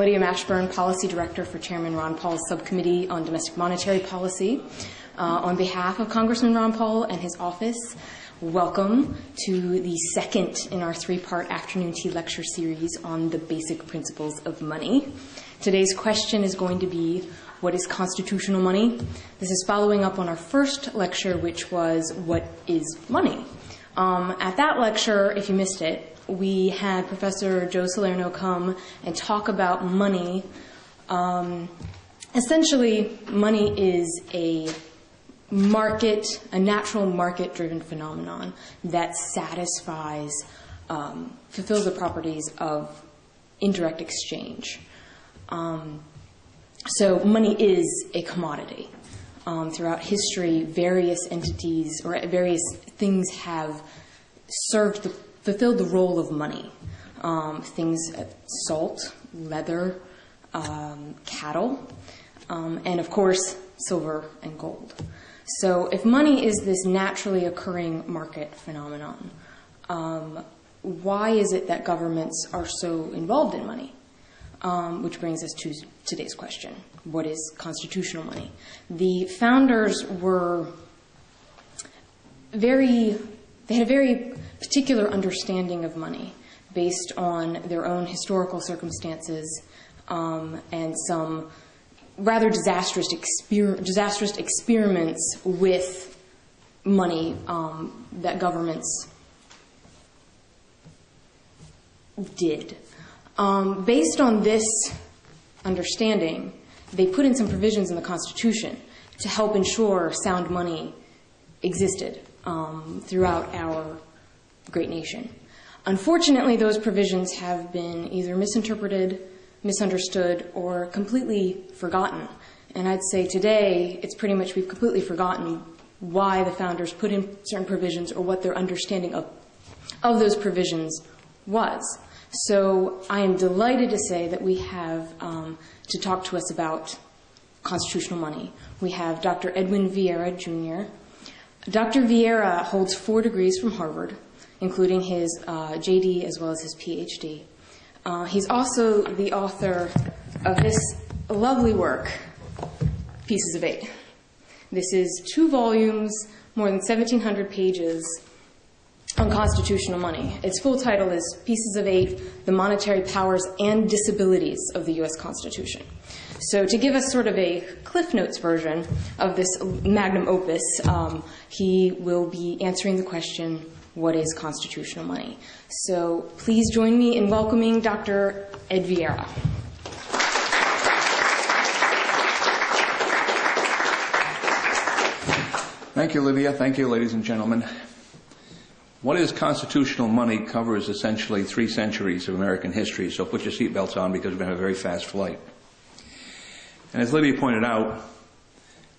Lydia Mashburn, Policy Director for Chairman Ron Paul's Subcommittee on Domestic Monetary Policy. On behalf of Congressman Ron Paul and his office, welcome to the second in our three-part afternoon tea lecture series on the basic principles of money. Today's question is going to be, what is constitutional money? This is following up on our first lecture, which was, what is money? At that lecture, if you missed it, we had Professor Joe Salerno come and talk about money. Essentially, money is a natural market-driven phenomenon that satisfies, fulfills the properties of indirect exchange. So money is a commodity. Throughout history, various entities or various things have fulfilled the role of money. Things, salt, leather, cattle, and of course, silver and gold. So if money is this naturally occurring market phenomenon, why is it that governments are so involved in money? Which brings us to today's question. What is constitutional money? The founders they had a very particular understanding of money based on their own historical circumstances and some rather disastrous experiments with money that governments did. Based on this understanding, they put in some provisions in the Constitution to help ensure sound money existed throughout our great nation. Unfortunately, those provisions have been either misinterpreted, misunderstood, or completely forgotten. And I'd say today, it's pretty much we've completely forgotten why the founders put in certain provisions or what their understanding of those provisions was. So I am delighted to say that we have, to talk to us about constitutional money, we have Dr. Edwin Vieira, Jr. Dr. Vieira holds 4 degrees from Harvard, including his JD as well as his PhD. He's also the author of this lovely work, Pieces of 8. This is 2 volumes, more than 1,700 pages, on constitutional money. Its full title is Pieces of 8, The Monetary Powers and Disabilities of the U.S. Constitution. So to give us sort of a Cliff Notes version of this magnum opus, he will be answering the question, what is constitutional money? So please join me in welcoming Dr. Ed Vieira. Thank you, Lydia. Thank you, ladies and gentlemen. What is constitutional money covers essentially 3 centuries of American history, so put your seatbelts on because we're going to have a very fast flight. And as Lydia pointed out,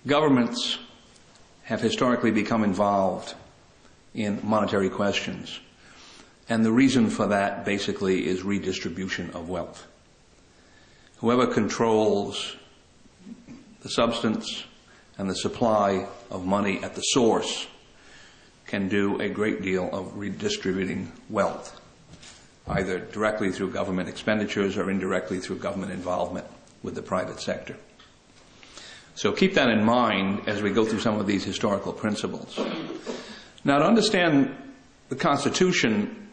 governments have historically become involved in monetary questions. And the reason for that basically is redistribution of wealth. Whoever controls the substance and the supply of money at the source can do a great deal of redistributing wealth, either directly through government expenditures or indirectly through government involvement with the private sector. So keep that in mind as we go through some of these historical principles. Now, to understand the Constitution,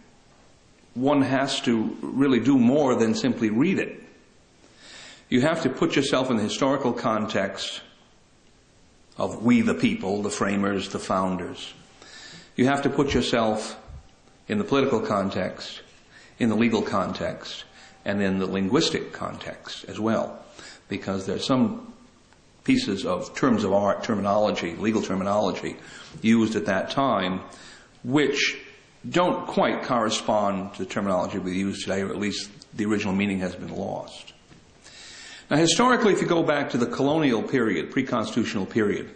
one has to really do more than simply read it. You have to put yourself in the historical context of we the people, the framers, the founders. You have to put yourself in the political context, in the legal context, and in the linguistic context as well, because there's some pieces of terms of art, terminology, legal terminology, used at that time, which don't quite correspond to the terminology we use today, or at least the original meaning has been lost. Now, historically, if you go back to the colonial period, pre-constitutional period,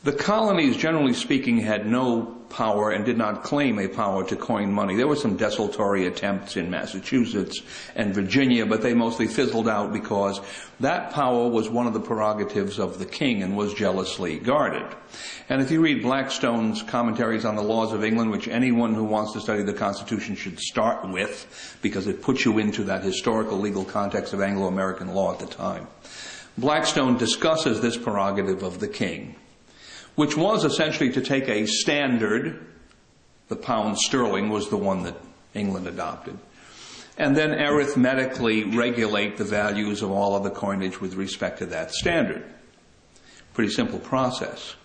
The colonies, generally speaking, had no power and did not claim a power to coin money. There were some desultory attempts in Massachusetts and Virginia, but they mostly fizzled out because that power was one of the prerogatives of the king and was jealously guarded. And if you read Blackstone's commentaries on the laws of England, which anyone who wants to study the Constitution should start with, because it puts you into that historical legal context of Anglo-American law at the time, Blackstone discusses this prerogative of the king, which was essentially to take a standard, the pound sterling was the one that England adopted, and then arithmetically regulate the values of all of the coinage with respect to that standard. Pretty simple process.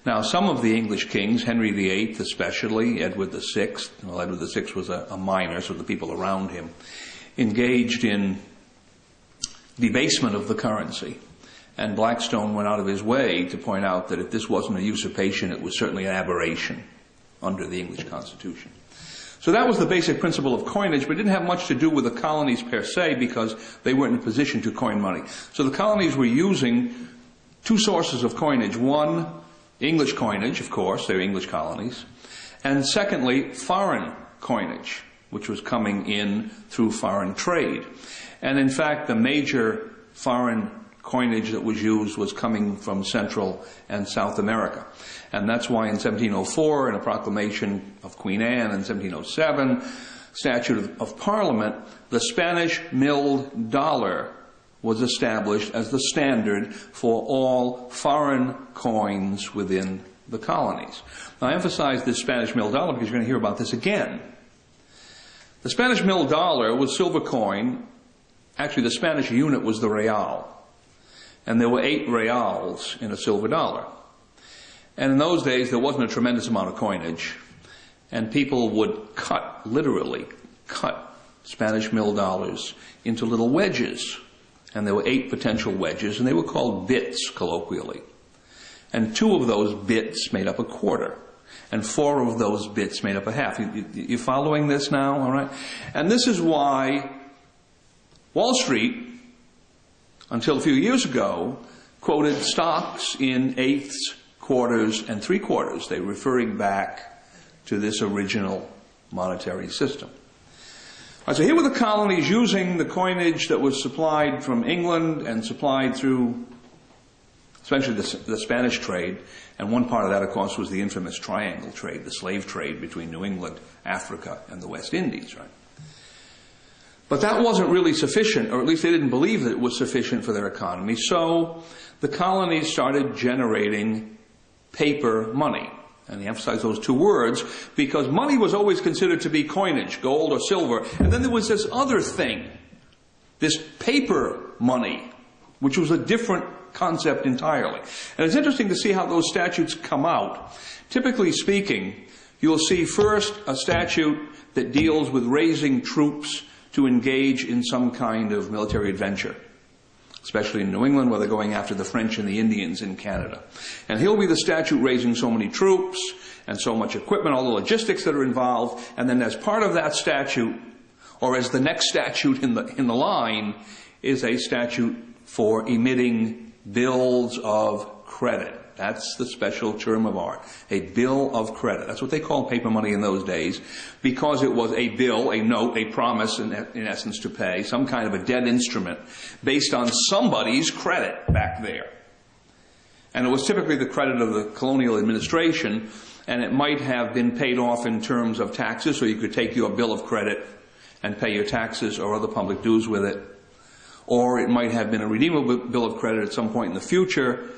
Now, some of the English kings, Henry VIII especially, Edward VI, well, Edward VI was a minor, so the people around him, engaged in debasement of the currency. And Blackstone went out of his way to point out that if this wasn't a usurpation, it was certainly an aberration under the English Constitution. So that was the basic principle of coinage, but it didn't have much to do with the colonies per se because they weren't in a position to coin money. So the colonies were using two sources of coinage. One, English coinage, of course, they're English colonies. And secondly, foreign coinage, which was coming in through foreign trade. And in fact, the major foreign coinage that was used was coming from Central and South America. And that's why in 1704, in a proclamation of Queen Anne, in 1707, Statute of Parliament, the Spanish milled dollar was established as the standard for all foreign coins within the colonies. Now, I emphasize this Spanish milled dollar because you're going to hear about this again. The Spanish milled dollar was silver coin. Actually, the Spanish unit was the real. And there were 8 reals in a silver dollar. And in those days, there wasn't a tremendous amount of coinage. And people would literally cut Spanish mill dollars into little wedges. And there were 8 potential wedges, and they were called bits, colloquially. And 2 of those bits made up a quarter. And 4 of those bits made up a half. You following this now? All right? And this is why Wall Street, until a few years ago, quoted stocks in eighths, quarters, and three-quarters. They were referring back to this original monetary system. All right, so here were the colonies using the coinage that was supplied from England and supplied through, especially the Spanish trade. And one part of that, of course, was the infamous triangle trade, the slave trade between New England, Africa, and the West Indies, right? But that wasn't really sufficient, or at least they didn't believe that it was sufficient for their economy. So the colonies started generating paper money. And he emphasized those 2 words because money was always considered to be coinage, gold or silver. And then there was this other thing, this paper money, which was a different concept entirely. And it's interesting to see how those statutes come out. Typically speaking, you'll see first a statute that deals with raising troops to engage in some kind of military adventure, especially in New England where they're going after the French and the Indians in Canada. And he'll be the statute raising so many troops and so much equipment, all the logistics that are involved, and then as part of that statute, or as the next statute in the line, is a statute for emitting bills of credit. That's the special term of art. A bill of credit. That's what they called paper money in those days, because it was a bill, a note, a promise, in essence, to pay, some kind of a debt instrument based on somebody's credit back there. And it was typically the credit of the colonial administration, and it might have been paid off in terms of taxes, so you could take your bill of credit and pay your taxes or other public dues with it. Or it might have been a redeemable bill of credit at some point in the future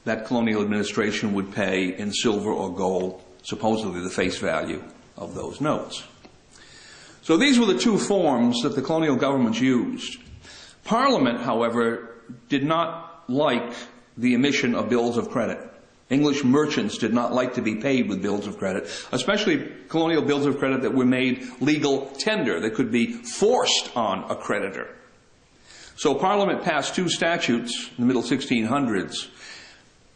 that colonial administration would pay in silver or gold, supposedly the face value of those notes. So these were the 2 forms that the colonial governments used. Parliament, however, did not like the emission of bills of credit. English merchants did not like to be paid with bills of credit, especially colonial bills of credit that were made legal tender, that could be forced on a creditor. So Parliament passed 2 statutes in the middle 1600s,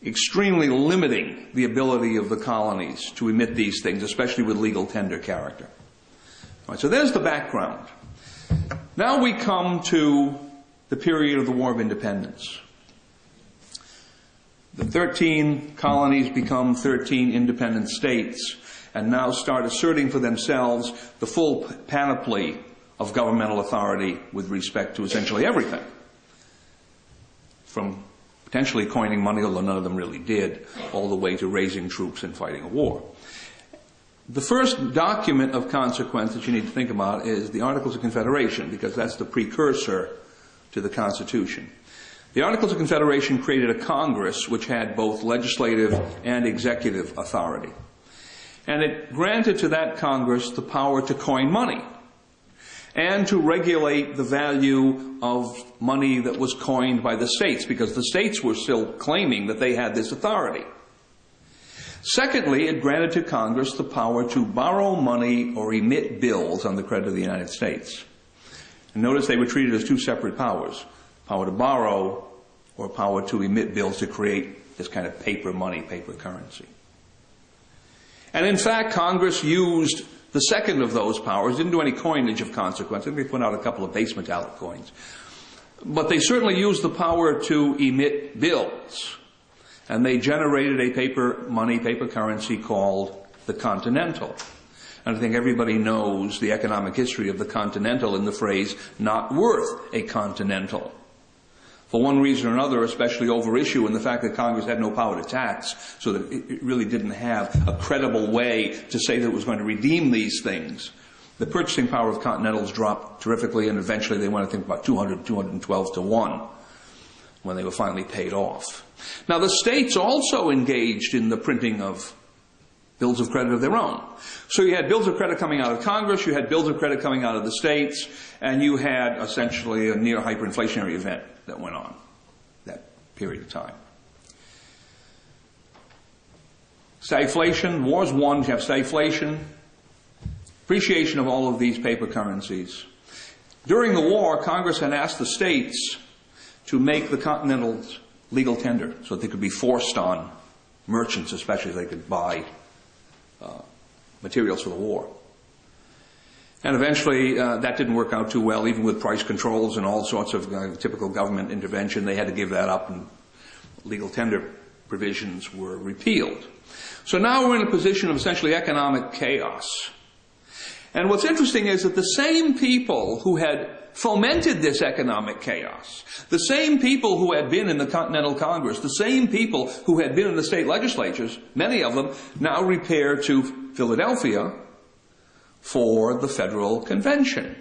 extremely limiting the ability of the colonies to emit these things, especially with legal tender character. All right, so there's the background. Now we come to the period of the War of Independence. The 13 colonies become 13 independent states and now start asserting for themselves the full panoply of governmental authority with respect to essentially everything. From potentially coining money, although none of them really did, all the way to raising troops and fighting a war. The first document of consequence that you need to think about is the Articles of Confederation, because that's the precursor to the Constitution. The Articles of Confederation created a Congress which had both legislative and executive authority. And it granted to that Congress the power to coin money and to regulate the value of money that was coined by the states, because the states were still claiming that they had this authority. Secondly, it granted to Congress the power to borrow money or emit bills on the credit of the United States. And notice they were treated as two separate powers: power to borrow or power to emit bills to create this kind of paper money, paper currency. And in fact, Congress used the second of those powers, didn't do any coinage of consequence. They put out a couple of base metallic coins. But they certainly used the power to emit bills. And they generated a paper money, paper currency called the Continental. And I think everybody knows the economic history of the Continental in the phrase, not worth a continental. For one reason or another, especially over issue and the fact that Congress had no power to tax, so that it really didn't have a credible way to say that it was going to redeem these things. The purchasing power of Continentals dropped terrifically, and eventually they went, I think, about 200, 212 to 1 when they were finally paid off. Now, the states also engaged in the printing of bills of credit of their own. So you had bills of credit coming out of Congress, you had bills of credit coming out of the states, and you had essentially a near hyperinflationary event that went on that period of time. Stagflation, wars won, you have stagflation, appreciation of all of these paper currencies. During the war, Congress had asked the states to make the Continentals legal tender so that they could be forced on merchants, especially, they could buy materials for the war. And eventually that didn't work out too well, even with price controls and all sorts of typical government intervention. They had to give that up, and legal tender provisions were repealed. So now we're in a position of essentially economic chaos. And what's interesting is that the same people who had fomented this economic chaos, the same people who had been in the Continental Congress, the same people who had been in the state legislatures, many of them now repair to Philadelphia for the Federal Convention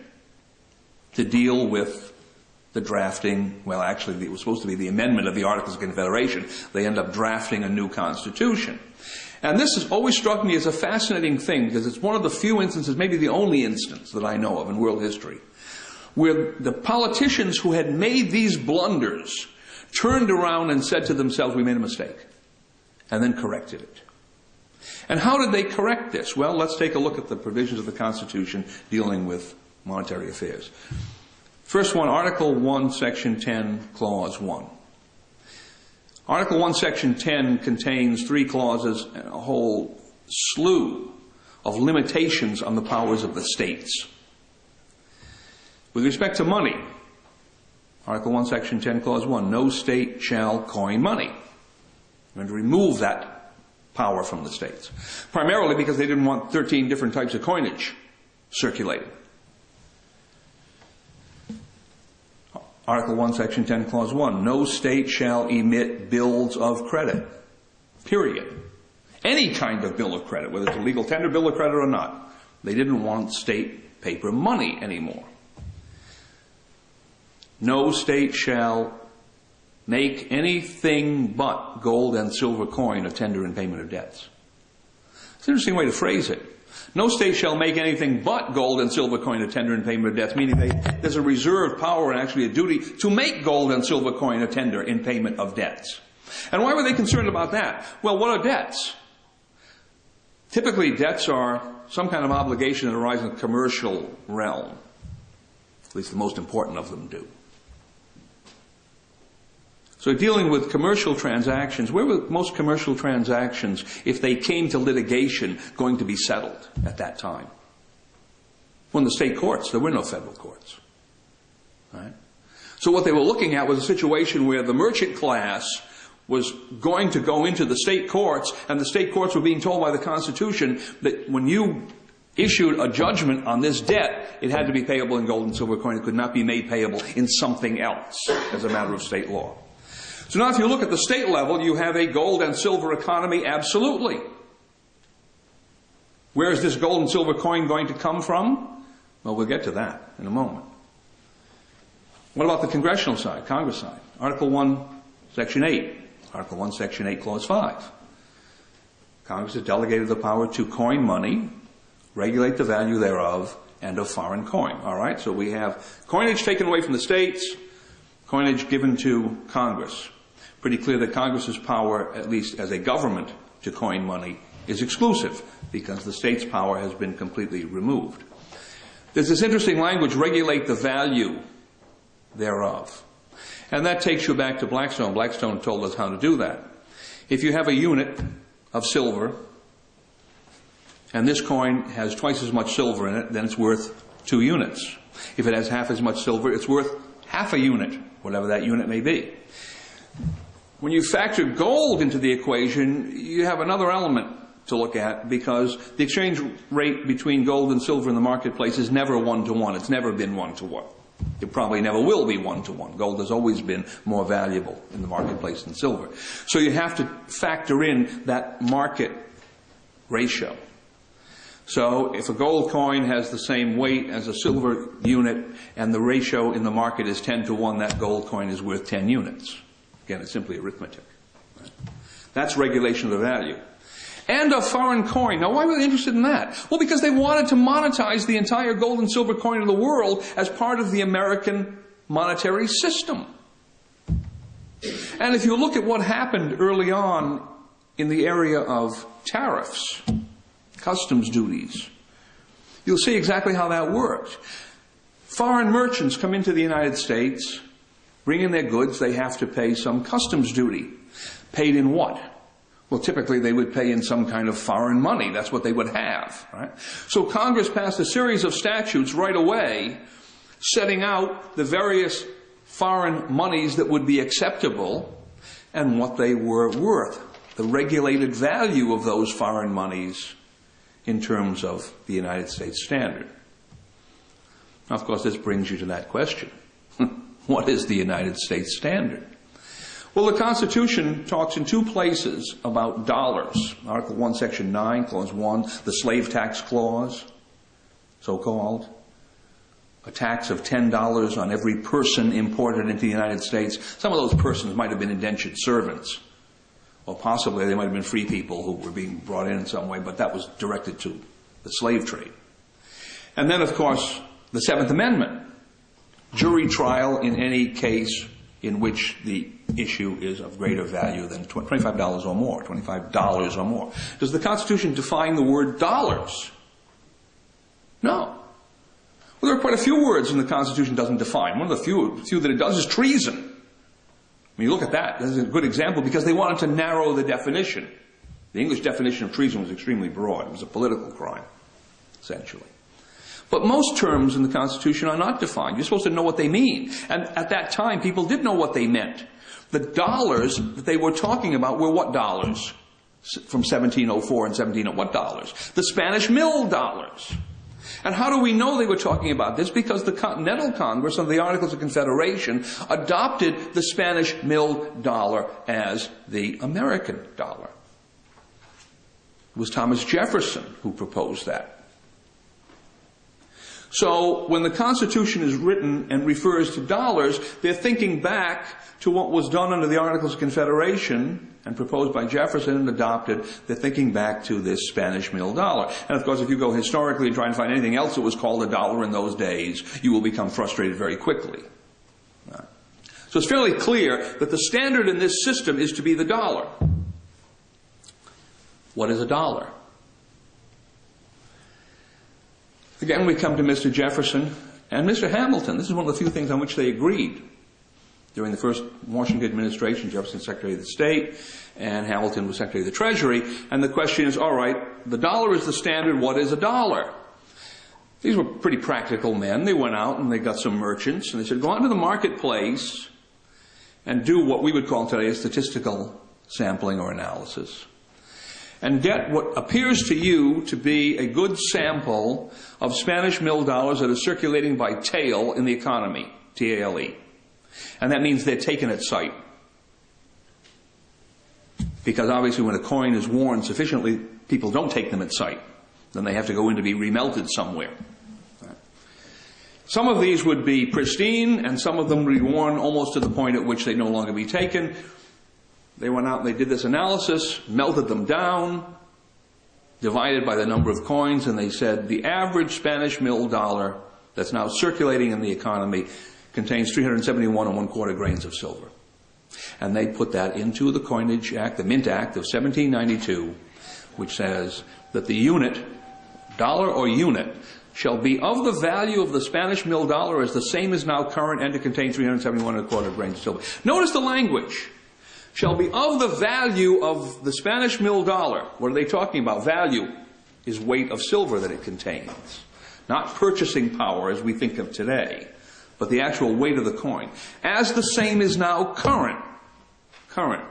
to deal with the drafting. Well, actually, it was supposed to be the amendment of the Articles of Confederation. They end up drafting a new constitution. And this has always struck me as a fascinating thing, because it's one of the few instances, maybe the only instance that I know of in world history, where the politicians who had made these blunders turned around and said to themselves, we made a mistake, and then corrected it. And how did they correct this? Well, let's take a look at the provisions of the Constitution dealing with monetary affairs. First one, Article 1, Section 10, Clause 1. Article 1, Section 10 contains 3 clauses and a whole slew of limitations on the powers of the states. With respect to money, Article 1, Section 10, Clause 1, no state shall coin money. We're going to remove that power from the states, primarily because they didn't want 13 different types of coinage circulating. Article 1, Section 10, Clause 1, no state shall emit bills of credit, period. Any kind of bill of credit, whether it's a legal tender bill of credit or not. They didn't want state paper money anymore. No state shall make anything but gold and silver coin a tender in payment of debts. It's an interesting way to phrase it. No state shall make anything but gold and silver coin a tender in payment of debts, meaning there's a reserved power and actually a duty to make gold and silver coin a tender in payment of debts. And why were they concerned about that? Well, what are debts? Typically, debts are some kind of obligation that arises in the commercial realm. At least the most important of them do. So dealing with commercial transactions, where were most commercial transactions, if they came to litigation, going to be settled at that time? Well, in the state courts. There were no federal courts. Right? So what they were looking at was a situation where the merchant class was going to go into the state courts, and the state courts were being told by the Constitution that when you issued a judgment on this debt, it had to be payable in gold and silver coin. It could not be made payable in something else as a matter of state law. So now if you look at the state level, you have a gold and silver economy, absolutely. Where is this gold and silver coin going to come from? Well, we'll get to that in a moment. What about the congressional side, Congress side? Article 1, Section 8. Article 1, Section 8, Clause 5. Congress has delegated the power to coin money, regulate the value thereof, and of foreign coin. All right, so we have coinage taken away from the states, coinage given to Congress. Pretty clear that Congress's power, at least as a government, to coin money is exclusive because the state's power has been completely removed. There's this interesting language, regulate the value thereof. And that takes you back to Blackstone. Blackstone told us how to do that. If you have a unit of silver, and this coin has twice as much silver in it, then it's worth 2 units. If it has half as much silver, it's worth half a unit, whatever that unit may be. When you factor gold into the equation, you have another element to look at because the exchange rate between gold and silver in the marketplace is never 1-to-1. It's never been 1-to-1. It probably never will be 1-to-1. Gold has always been more valuable in the marketplace than silver. So you have to factor in that market ratio. So if a gold coin has the same weight as a silver unit and the ratio in the market is 10-to-1, that gold coin is worth 10 units. Again, it's simply arithmetic. Right? That's regulation of the value. And of foreign coin. Now, why were they interested in that? Well, because they wanted to monetize the entire gold and silver coin of the world as part of the American monetary system. And if you look at what happened early on in the area of tariffs, customs duties, you'll see exactly how that worked. Foreign merchants come into the United States, bring in their goods, they have to pay some customs duty. Paid in what? Well, typically they would pay in some kind of foreign money. That's what they would have, right? So Congress passed a series of statutes right away setting out the various foreign monies that would be acceptable and what they were worth, the regulated value of those foreign monies in terms of the United States standard. Now, of course, this brings you to that question. What is the United States standard? Well, the Constitution talks in 2 places about dollars. Article 1, Section 9, Clause 1, the slave tax clause, so-called. A tax of $10 on every person imported into the United States. Some of those persons might have been indentured servants. Or possibly they might have been free people who were being brought in some way, but that was directed to the slave trade. And then, of course, the 7th Amendment. Jury trial in any case in which the issue is of greater value than $25 or more, $25 or more. Does the Constitution define the word dollars? No. Well, there are quite a few words in the Constitution it doesn't define. One of the few that it does is treason. When you look at that, that's a good example because they wanted to narrow the definition. The English definition of treason was extremely broad. It was a political crime, essentially. But most terms in the Constitution are not defined. You're supposed to know what they mean. And at that time, people did know what they meant. The dollars that they were talking about were what dollars? From 1704 and 1700, what dollars? The Spanish mill dollars. And how do we know they were talking about this? Because the Continental Congress, under the Articles of Confederation, adopted the Spanish mill dollar as the American dollar. It was Thomas Jefferson who proposed that. So when the Constitution is written and refers to dollars, they're thinking back to what was done under the Articles of Confederation and proposed by Jefferson and adopted. They're thinking back to this Spanish mill dollar. And of course, if you go historically and try and find anything else that was called a dollar in those days, you will become frustrated very quickly. So it's fairly clear that the standard in this system is to be the dollar. What is a dollar? Again, we come to Mr. Jefferson and Mr. Hamilton. This is one of the few things on which they agreed. During the first Washington administration, Jefferson was Secretary of the State, and Hamilton was Secretary of the Treasury. And the question is, all right, the dollar is the standard. What is a dollar? These were pretty practical men. They went out and they got some merchants, and they said, go out to the marketplace and do what we would call today a statistical sampling or analysis, and get what appears to you to be a good sample of Spanish mill dollars that are circulating by tale in the economy, T-A-L-E. And that means they're taken at sight. Because obviously when a coin is worn sufficiently, people don't take them at sight. Then they have to go in to be remelted somewhere. Some of these would be pristine, and some of them would be worn almost to the point at which they'd no longer be taken. They went out and they did this analysis, melted them down, divided by the number of coins, and they said the average Spanish mill dollar that's now circulating in the economy contains 371 1/4 grains of silver. And they put that into the Coinage Act, the Mint Act of 1792, which says that the unit, dollar or unit, shall be of the value of the Spanish mill dollar as the same as now current and to contain 371 1/4 grains of silver. Notice the language. Shall be of the value of the Spanish mill dollar. What are they talking about? Value is weight of silver that it contains. Not purchasing power as we think of today, but the actual weight of the coin. As the same is now current. Current.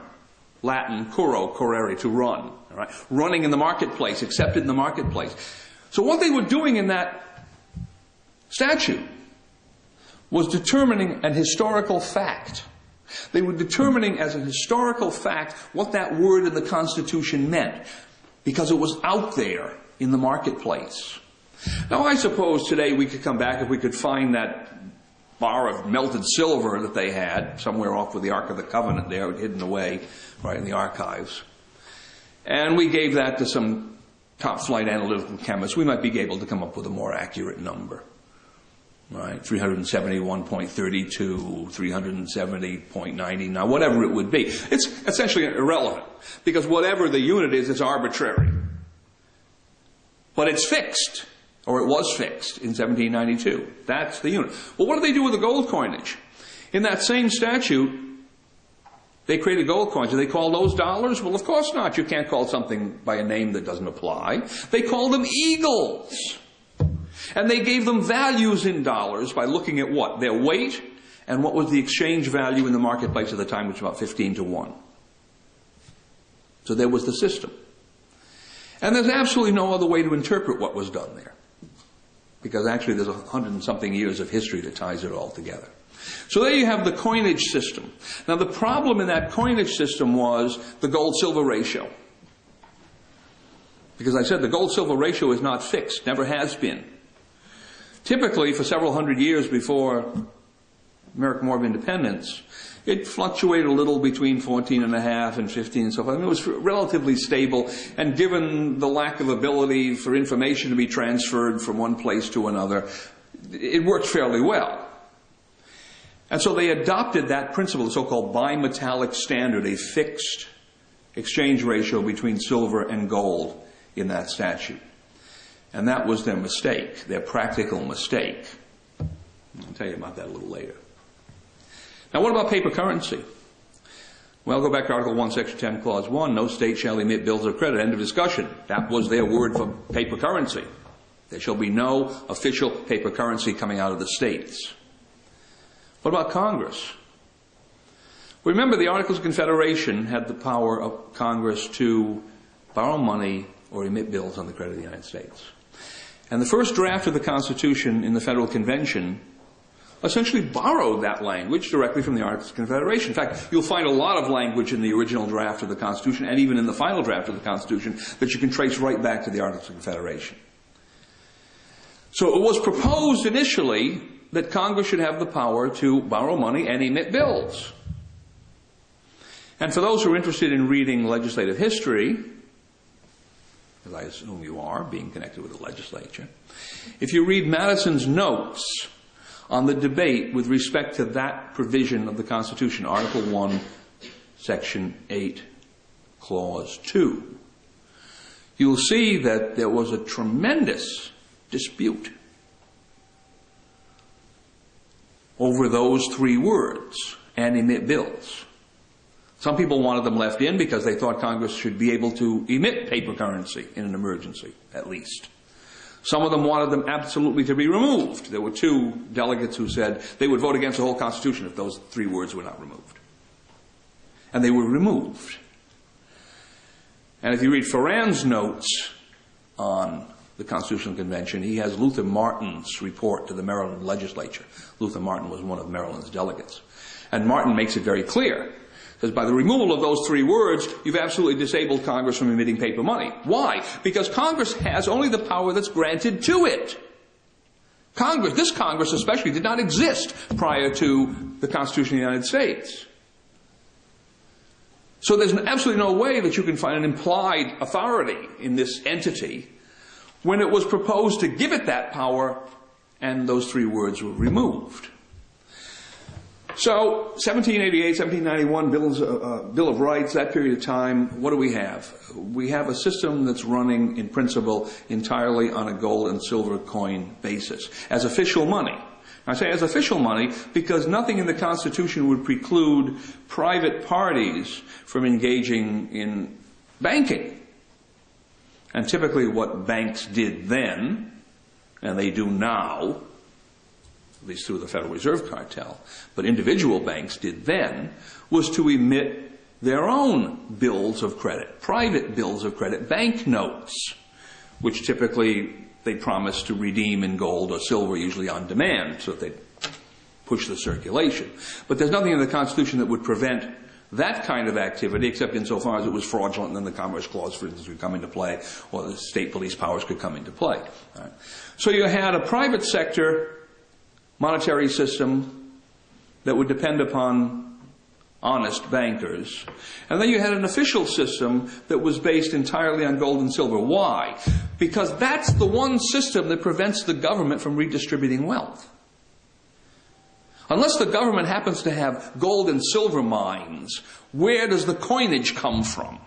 Latin, curro, currere, to run. All right? Running in the marketplace, accepted in the marketplace. So what they were doing in that statute was determining an historical fact. They were determining as a historical fact what that word in the Constitution meant, because it was out there in the marketplace. Now I suppose today we could come back if we could find that bar of melted silver that they had somewhere off with the Ark of the Covenant there, hidden away right in the archives. And we gave that to some top-flight analytical chemists. We might be able to come up with a more accurate number. Right, 371.32, 370.90, now whatever it would be. It's essentially irrelevant, because whatever the unit is, it's arbitrary. But it's fixed, or it was fixed in 1792. That's the unit. Well, what do they do with the gold coinage? In that same statute, they created gold coins. Do they call those dollars? Well, of course not. You can't call something by a name that doesn't apply. They call them eagles. And they gave them values in dollars by looking at what? Their weight and what was the exchange value in the marketplace at the time, which was about 15 to 1. So there was the system. And there's absolutely no other way to interpret what was done there. Because actually there's 100 and something years of history that ties it all together. So there you have the coinage system. Now the problem in that coinage system was the gold-silver ratio. Because I said the gold-silver ratio is not fixed, never has been. Typically, for several hundred years before American War of Independence, it fluctuated a little between 14.5 and 15 and so forth. I mean, it was relatively stable, and given the lack of ability for information to be transferred from one place to another, it worked fairly well. And so they adopted that principle, the so-called bimetallic standard, a fixed exchange ratio between silver and gold in that statute. And that was their mistake, their practical mistake. I'll tell you about that a little later. Now, what about paper currency? Well, go back to Article 1, Section 10, Clause 1. No state shall emit bills of credit. End of discussion. That was their word for paper currency. There shall be no official paper currency coming out of the states. What about Congress? Remember, the Articles of Confederation had the power of Congress to borrow money or emit bills on the credit of the United States. And the first draft of the Constitution in the Federal Convention essentially borrowed that language directly from the Articles of Confederation. In fact, you'll find a lot of language in the original draft of the Constitution and even in the final draft of the Constitution that you can trace right back to the Articles of Confederation. So it was proposed initially that Congress should have the power to borrow money and emit bills. And for those who are interested in reading legislative history, as I assume you are, being connected with the legislature, if you read Madison's notes on the debate with respect to that provision of the Constitution, Article 1, Section 8, Clause 2, you'll see that there was a tremendous dispute over those three words, and emit bills. Some people wanted them left in because they thought Congress should be able to emit paper currency in an emergency, at least. Some of them wanted them absolutely to be removed. There were two delegates who said they would vote against the whole Constitution if those three words were not removed. and they were removed. And if you read Ferrand's notes on the Constitutional Convention, he has Luther Martin's report to the Maryland legislature. Luther Martin was one of Maryland's delegates. And Martin makes it very clear. Says by the removal of those three words, you've absolutely disabled Congress from emitting paper money. Why? Because Congress has only the power that's granted to it. This Congress especially, did not exist prior to the Constitution of the United States. So there's absolutely no way that you can find an implied authority in this entity when it was proposed to give it that power and those three words were removed. So 1788, 1791, Bill of Rights, that period of time, what do we have? We have a system that's running, in principle, entirely on a gold and silver coin basis, as official money. I say as official money because nothing in the Constitution would preclude private parties from engaging in banking. And typically what banks did then, and they do now, at least through the Federal Reserve cartel, but individual banks did then, was to emit their own bills of credit, private bills of credit, bank notes, which typically they promised to redeem in gold or silver, usually on demand, so that they'd push the circulation. But there's nothing in the Constitution that would prevent that kind of activity, except insofar as it was fraudulent, and then the Commerce Clause, for instance, would come into play, or the state police powers could come into play. All right. So you had a private sector monetary system that would depend upon honest bankers. And then you had an official system that was based entirely on gold and silver. Why? Because that's the one system that prevents the government from redistributing wealth. Unless the government happens to have gold and silver mines, where does the coinage come from?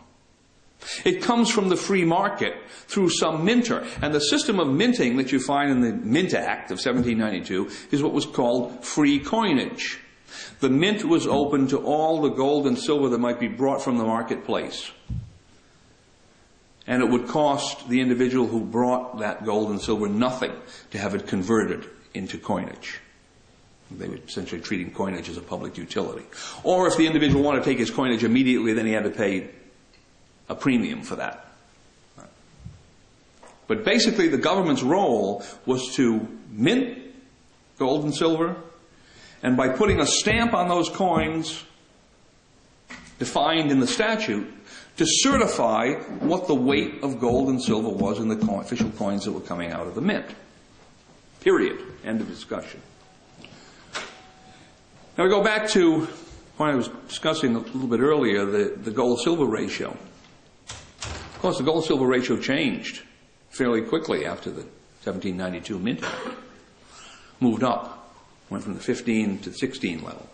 It comes from the free market through some minter. And the system of minting that you find in the Mint Act of 1792 is what was called free coinage. The mint was open to all the gold and silver that might be brought from the marketplace. And it would cost the individual who brought that gold and silver nothing to have it converted into coinage. They were essentially treating coinage as a public utility. Or if the individual wanted to take his coinage immediately, then he had to pay a premium for that. But basically the government's role was to mint gold and silver, and by putting a stamp on those coins defined in the statute, to certify what the weight of gold and silver was in the official coins that were coming out of the mint. Period. End of discussion. Now we go back to what I was discussing a little bit earlier, the gold-silver ratio. Of course, the gold-silver ratio changed fairly quickly after the 1792 Mint Act. Moved up, went from the 15 to the 16 level.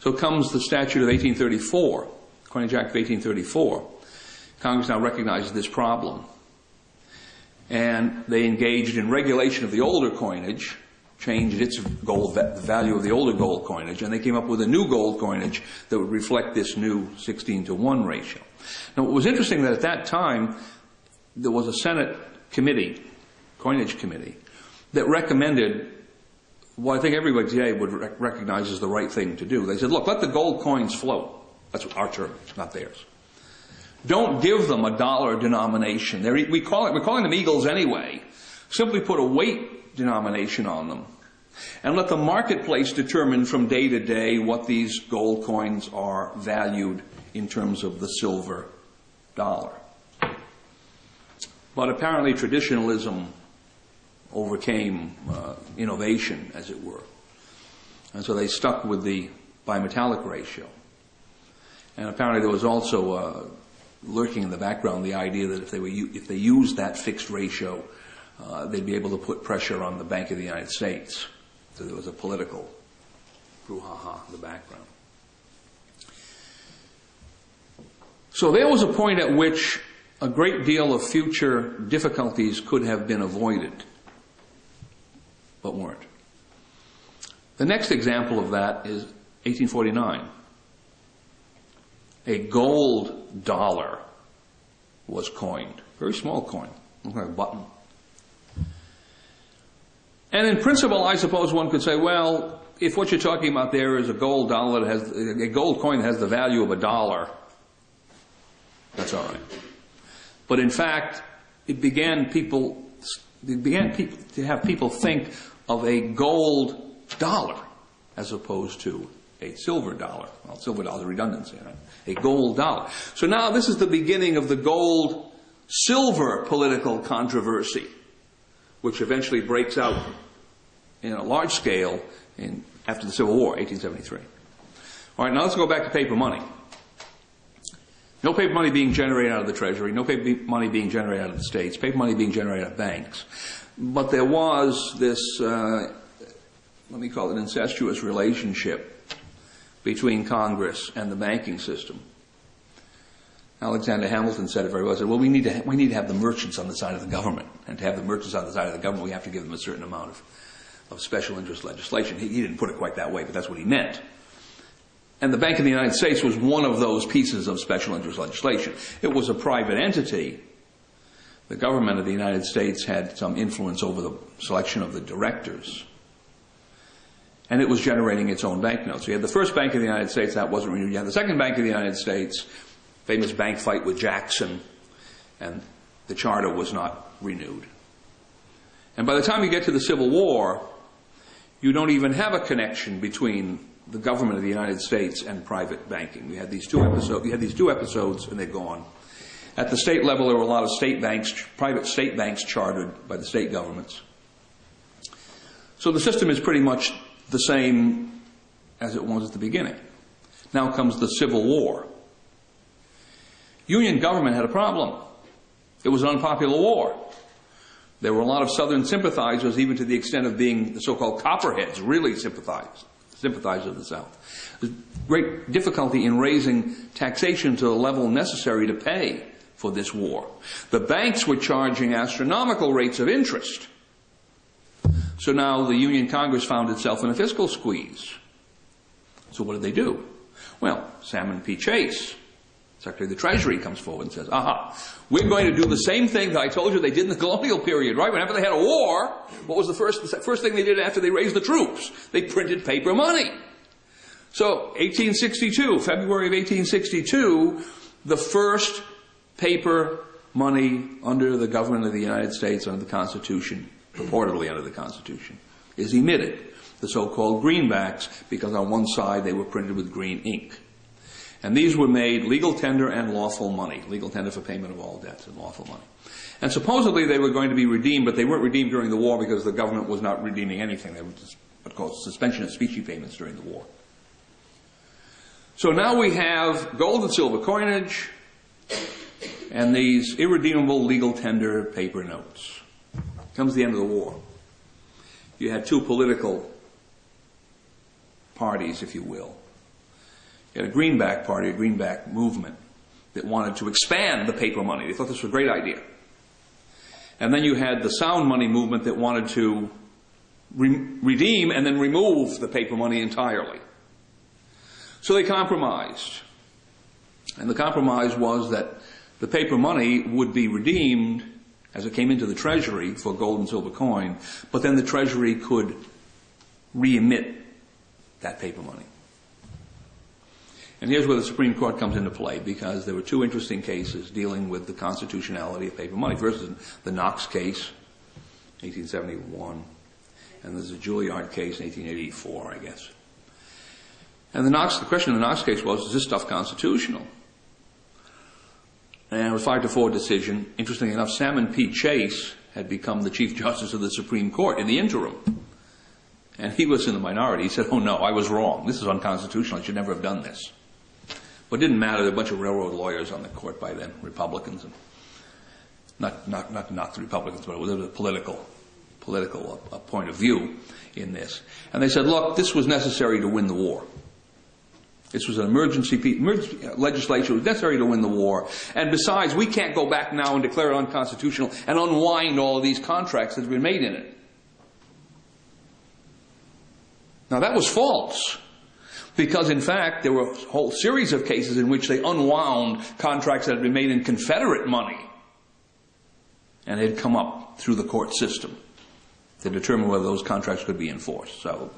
So comes the statute of 1834, Coinage Act of 1834. Congress now recognizes this problem. And they engaged in regulation of the older coinage, changed its gold, the value of the older gold coinage, and they came up with a new gold coinage that would reflect this new 16-to-1 ratio. Now, it was interesting that at that time, there was a Senate committee, coinage committee, that recommended what I think everybody today would recognize as the right thing to do. They said, look, let the gold coins float. That's our term, not theirs. Don't give them a dollar denomination. We're calling them eagles anyway. Simply put a weight denomination on them. And let the marketplace determine from day to day what these gold coins are valued in terms of the silver dollar. But apparently traditionalism overcame innovation, as it were. And so they stuck with the bimetallic ratio. And apparently there was also lurking in the background the idea that if they used that fixed ratio, they'd be able to put pressure on the Bank of the United States. So there was a political brouhaha in the background. So there was a point at which a great deal of future difficulties could have been avoided, but weren't. The next example of that is 1849. A gold dollar was coined. Very small coin, looked like a button. And in principle, I suppose one could say, well, if what you're talking about there is a gold dollar that has a gold coin that has the value of $1, that's all right. But in fact, it began to have people think of a gold dollar as opposed to a silver dollar. Well, silver dollar is a redundancy, right? A gold dollar. So now this is the beginning of the gold-silver political controversy, which eventually breaks out in a large scale after the Civil War, 1873. All right, now let's go back to paper money. No paper money being generated out of the Treasury, no paper money being generated out of the states, paper money being generated out of banks. But there was this, let me call it an incestuous relationship between Congress and the banking system. Alexander Hamilton said it very well. He said, well, we need to have the merchants on the side of the government. And to have the merchants on the side of the government, we have to give them a certain amount of special interest legislation. He didn't put it quite that way, but that's what he meant. And the Bank of the United States was one of those pieces of special interest legislation. It was a private entity. The government of the United States had some influence over the selection of the directors. And it was generating its own banknotes. So you had the first Bank of the United States, that wasn't renewed. You had the second Bank of the United States, famous bank fight with Jackson, and the charter was not renewed. And by the time you get to the Civil War, you don't even have a connection between the government of the United States and private banking. We had these two episodes, and they're gone. At the state level, there were a lot of state banks, private state banks chartered by the state governments. So the system is pretty much the same as it was at the beginning. Now comes the Civil War. Union government had a problem. It was an unpopular war. There were a lot of Southern sympathizers, even to the extent of being the so-called Copperheads, really sympathizers of the South. There's great difficulty in raising taxation to the level necessary to pay for this war. The banks were charging astronomical rates of interest. So now the Union Congress found itself in a fiscal squeeze. So what did they do? Well, Salmon P. Chase, Secretary of the Treasury, comes forward and says, we're going to do the same thing that I told you they did in the colonial period, right? Whenever they had a war, what was the first thing they did after they raised the troops? They printed paper money. So 1862, February of 1862, the first paper money under the government of the United States, under the Constitution, purportedly under the Constitution, is emitted, the so-called greenbacks, because on one side they were printed with green ink. And these were made legal tender and lawful money, legal tender for payment of all debts and lawful money. And supposedly they were going to be redeemed, but they weren't redeemed during the war because the government was not redeeming anything. They were just what's called suspension of specie payments during the war. So now we have gold and silver coinage and these irredeemable legal tender paper notes. Comes the end of the war. You had two political parties, if you will. You had a greenback party, a greenback movement that wanted to expand the paper money. They thought this was a great idea. And then you had the sound money movement that wanted to redeem and then remove the paper money entirely. So they compromised. And the compromise was that the paper money would be redeemed as it came into the Treasury for gold and silver coin, but then the Treasury could re-emit that paper money. And here's where the Supreme Court comes into play, because there were two interesting cases dealing with the constitutionality of paper money. First is the Knox case, 1871, and there's a Juilliard case, 1884, I guess. And the question in the Knox case was, is this stuff constitutional? And it was a 5-4 decision. Interestingly enough, Salmon P. Chase had become the Chief Justice of the Supreme Court in the interim. And he was in the minority. He said, oh no, I was wrong. This is unconstitutional. I should never have done this. But it didn't matter. There were a bunch of railroad lawyers on the court by then, Republicans. And not the Republicans, but it was a political point of view in this. And they said, look, this was necessary to win the war. This was an emergency legislation. It was necessary to win the war. And besides, we can't go back now and declare it unconstitutional and unwind all of these contracts that have been made in it. Now that was false. Because in fact, there were a whole series of cases in which they unwound contracts that had been made in Confederate money. And had come up through the court system to determine whether those contracts could be enforced. So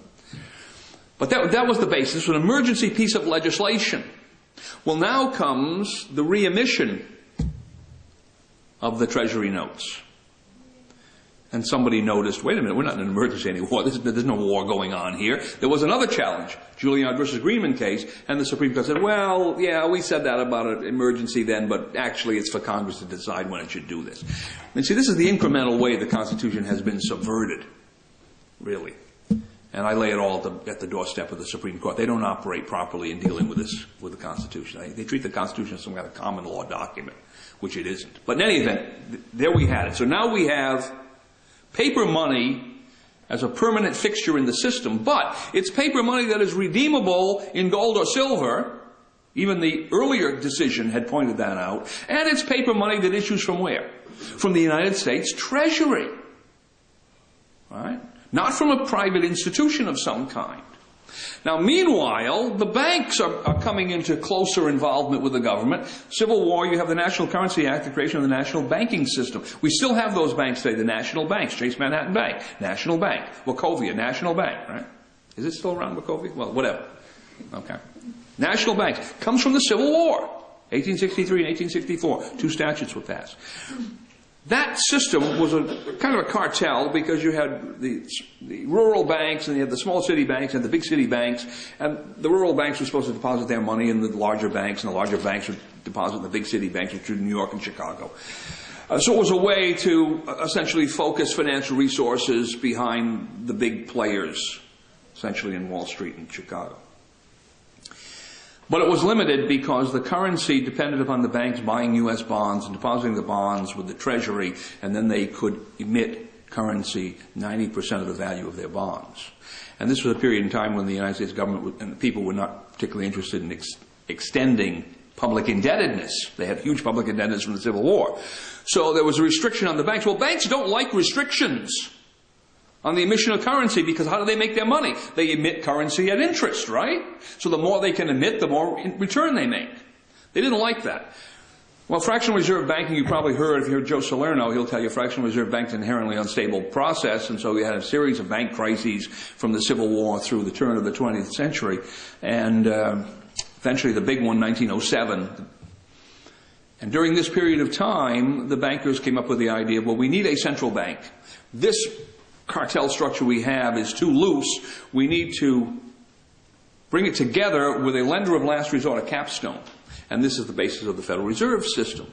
But that was the basis. This was an emergency piece of legislation. Well, now comes the reemission of the Treasury notes. And somebody noticed, wait a minute, we're not in an emergency anymore. There's no war going on here. There was another challenge, Giuliani versus Greenman case, and the Supreme Court said, well, yeah, we said that about an emergency then, but actually it's for Congress to decide when it should do this. And see, this is the incremental way the Constitution has been subverted, really. And I lay it all at the doorstep of the Supreme Court. They don't operate properly in dealing with the Constitution. They treat the Constitution as some kind of common law document, which it isn't. But in any event, there we had it. So now we have paper money as a permanent fixture in the system, but it's paper money that is redeemable in gold or silver. Even the earlier decision had pointed that out. And it's paper money that issues from where? From the United States Treasury. All right? Not from a private institution of some kind. Now, meanwhile, the banks are coming into closer involvement with the government. Civil War, you have the National Currency Act, the creation of the national banking system. We still have those banks today, the national banks, Chase Manhattan Bank, National Bank, Wachovia, National Bank, right? Is it still around, Wachovia? Well, whatever. Okay. National banks. Comes from the Civil War, 1863 and 1864. 2 statutes were passed. That system was a kind of a cartel because you had the rural banks and you had the small city banks and the big city banks, and the rural banks were supposed to deposit their money in the larger banks, and the larger banks would deposit in the big city banks, which were New York and Chicago. So it was a way to essentially focus financial resources behind the big players, essentially in Wall Street and Chicago. But it was limited because the currency depended upon the banks buying U.S. bonds and depositing the bonds with the Treasury, and then they could emit currency 90% of the value of their bonds. And this was a period in time when the United States government and the people were not particularly interested in extending public indebtedness. They had huge public indebtedness from the Civil War. So there was a restriction on the banks. Well, banks don't like restrictions on the emission of currency, because how do they make their money? They emit currency at interest, right? So the more they can emit, the more return they make. They didn't like that. Well, fractional reserve banking, you probably heard, if you heard Joe Salerno, he'll tell you fractional reserve banking is an inherently unstable process, and so we had a series of bank crises from the Civil War through the turn of the 20th century, and eventually the big one, 1907. And during this period of time, the bankers came up with the idea, well, we need a central bank. This cartel structure we have is too loose. We need to bring it together with a lender of last resort, a capstone. And this is the basis of the Federal Reserve System.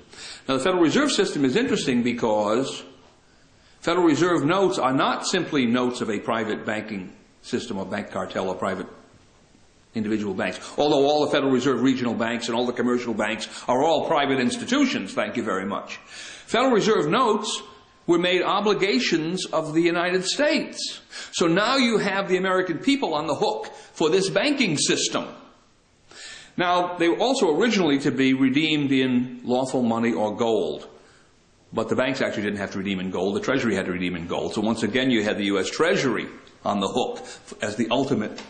Now, the Federal Reserve System is interesting because Federal Reserve notes are not simply notes of a private banking system or bank cartel or private individual banks. Although all the Federal Reserve regional banks and all the commercial banks are all private institutions, thank you very much. Federal Reserve notes were made obligations of the United States. So now you have the American people on the hook for this banking system. Now, they were also originally to be redeemed in lawful money or gold. But the banks actually didn't have to redeem in gold. The Treasury had to redeem in gold. So once again, you had the U.S. Treasury on the hook as the ultimate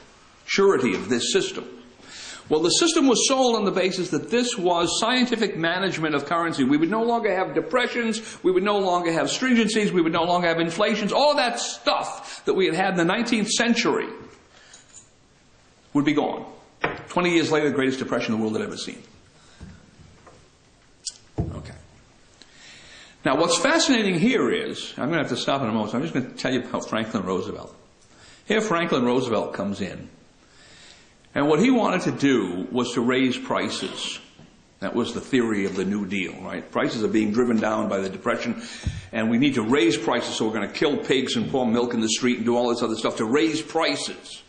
surety of this system. Well, the system was sold on the basis that this was scientific management of currency. We would no longer have depressions. We would no longer have stringencies. We would no longer have inflations. All that stuff that we had in the 19th century would be gone. 20 years later, the greatest depression the world had ever seen. Okay. Now, what's fascinating here is, I'm going to have to stop in a moment, so I'm just going to tell you about Franklin Roosevelt. Here Franklin Roosevelt comes in. And what he wanted to do was to raise prices. That was the theory of the New Deal, right? Prices are being driven down by the Depression, and we need to raise prices, so we're going to kill pigs and pour milk in the street and do all this other stuff to raise prices.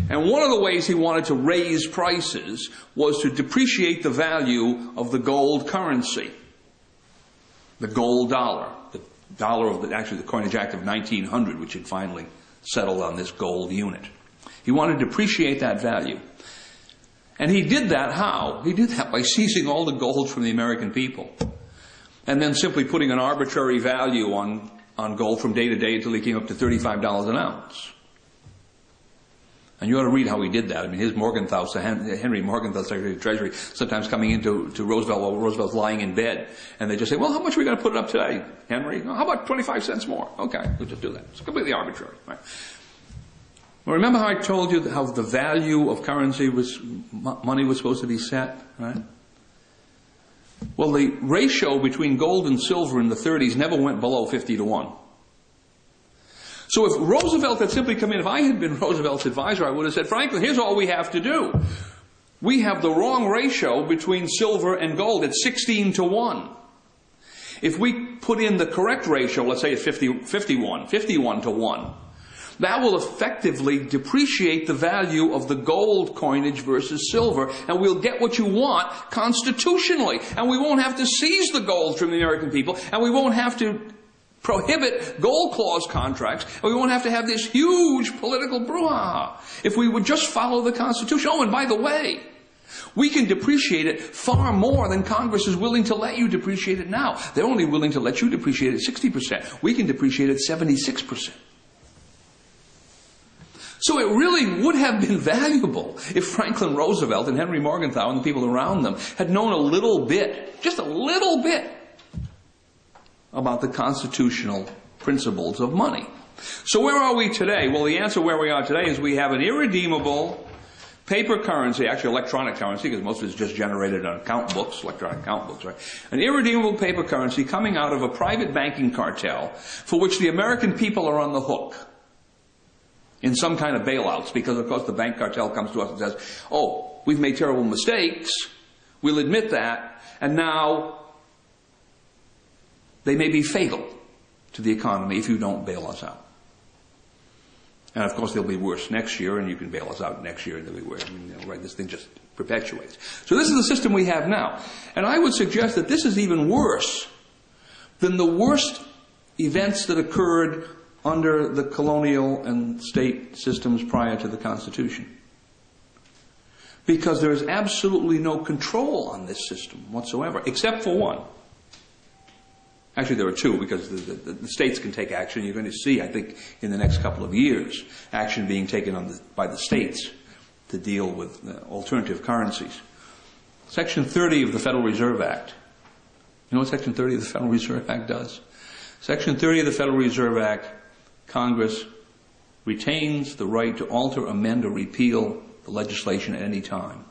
And one of the ways he wanted to raise prices was to depreciate the value of the gold currency. The gold dollar. The dollar of the Coinage Act of 1900, which had finally settled on this gold unit. He wanted to depreciate that value. And he did that how? He did that by seizing all the gold from the American people. And then simply putting an arbitrary value on gold from day to day until he came up to $35 an ounce. And you ought to read how he did that. I mean, his Morgenthau, Henry Morgenthau, Secretary of the Treasury, sometimes coming into Roosevelt while Roosevelt's lying in bed. And they just say, well, how much are we going to put it up today, Henry? How about 25 cents more? Okay, we'll just do that. It's completely arbitrary. Right? Well, remember how I told you how the value of currency money was supposed to be set, right? Well, the ratio between gold and silver in the 30s never went below 50-1. So if Roosevelt had simply come in, if I had been Roosevelt's advisor, I would have said, Franklin, here's all we have to do. We have the wrong ratio between silver and gold. It's 16-1. If we put in the correct ratio, let's say it's 51-1, that will effectively depreciate the value of the gold coinage versus silver, and we'll get what you want constitutionally. And we won't have to seize the gold from the American people, and we won't have to prohibit gold clause contracts, and we won't have to have this huge political brouhaha. If we would just follow the Constitution. Oh, and by the way, we can depreciate it far more than Congress is willing to let you depreciate it now. They're only willing to let you depreciate it 60%. We can depreciate it 76%. So it really would have been valuable if Franklin Roosevelt and Henry Morgenthau and the people around them had known a little bit, just a little bit, about the constitutional principles of money. So where are we today? Well, the answer where we are today is we have an irredeemable paper currency, actually electronic currency, because most of it is just generated on account books, electronic account books, right? An irredeemable paper currency coming out of a private banking cartel for which the American people are on the hook in some kind of bailouts, because of course the bank cartel comes to us and says, oh, we've made terrible mistakes, we'll admit that, and now they may be fatal to the economy if you don't bail us out. And of course they'll be worse next year, and you can bail us out next year and they'll be worse. I mean, right, this thing just perpetuates. So this is the system we have now. And I would suggest that this is even worse than the worst events that occurred under the colonial and state systems prior to the Constitution. Because there is absolutely no control on this system whatsoever, except for one. Actually, there are two, because the states can take action. You're going to see, I think, in the next couple of years, action being taken by the states to deal with alternative currencies. Section 30 of the Federal Reserve Act. You know what Section 30 of the Federal Reserve Act does? Section 30 of the Federal Reserve Act, Congress retains the right to alter, amend, or repeal the legislation at any time.